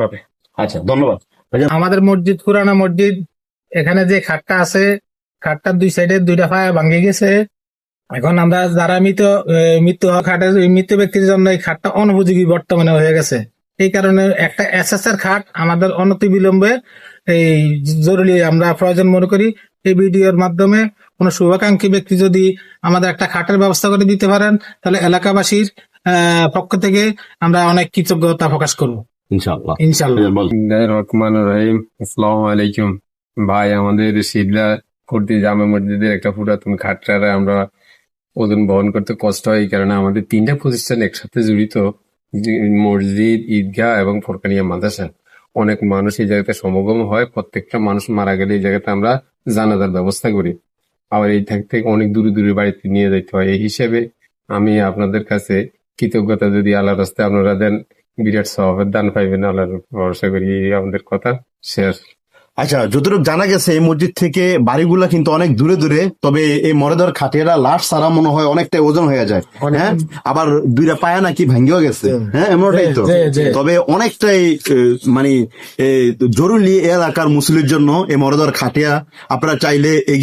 হবে। আচ্ছা, ধন্যবাদ ভাইজান। আমাদের মসজিদ পুরানা মসজিদ, এখানে যে খাটটা আছে, খাটটার দুই সাইডে দুইটা পায়া ভাঙে গেছে। এখন আমরা যারা মৃত্যু হওয়া খাটে মৃত্যু ব্যক্তির জন্য এই খাটটা অনুপযোগী বর্তমানে হয়ে গেছে। এই কারণে একটা এসএসআর খাট আমাদের অনতি বিলম্বে এই জরুরি আমরা প্রয়োজন মনে করি। এই ভিডিওর মাধ্যমে কোন শুভাকাঙ্ক্ষী ব্যক্তি যদি আমাদের একটা খাটের ব্যবস্থা করে দিতে পারেন, তাহলে এলাকাবাসীর পক্ষ থেকে আমরা অনেক কৃতজ্ঞতা প্রকাশ করব ইনশাআল্লাহ। ইনশাল্লাহ। ভাইজান বলেন। রহমান রহিম। আসসালামু আলাইকুম ভাই, আমাদের শিবলা কুর্তি জামে মসজিদের একটা পুরাতন খাটটারে আমরা ওজন বহন করতে কষ্ট হয়, এই কারণে আমাদের তিনটা প্রতিষ্ঠান একসাথে জড়িত, মসজিদ, ঈদগাহ এবং ফরকানিয়া মাদ্রাসা। অনেক মানুষ এই জায়গাতে সমাগম হয়, প্রত্যেকটা মানুষ মারা গেলে এই জায়গাতে আমরা জানাজার ব্যবস্থা করি। আবার এই থেকে অনেক দূরে দূরে বাড়িতে নিয়ে যেতে হয়। এই হিসেবে আমি আপনাদের কাছে কৃতজ্ঞতা, যদি আল্লাহর রাস্তায় আপনারা দেন, বিরাট সওয়াবের দান পাইবেন, আল্লাহর ভরসা করি। এই আমাদের কথা শেষ। আচ্ছা, যতটুকু জানা গেছে এই মসজিদ থেকে বাড়িগুলা কিন্তু অনেক দূরে দূরে, তবে এই মরেদার খাটিয়ারা লাশ ছাড়া মনে হয় অনেকটাই ওজন হয়ে যায়। হ্যাঁ, আবার দুইটা পায়া নাকি ভাঙ্গিও গেছে। হ্যাঁ, এমনটাই তো। তবে অনেকটাই মানে জরুরি এলাকার মুসলিমের জন্য এই মরেদার খাটিয়া আপনারা চাইলে এগিয়ে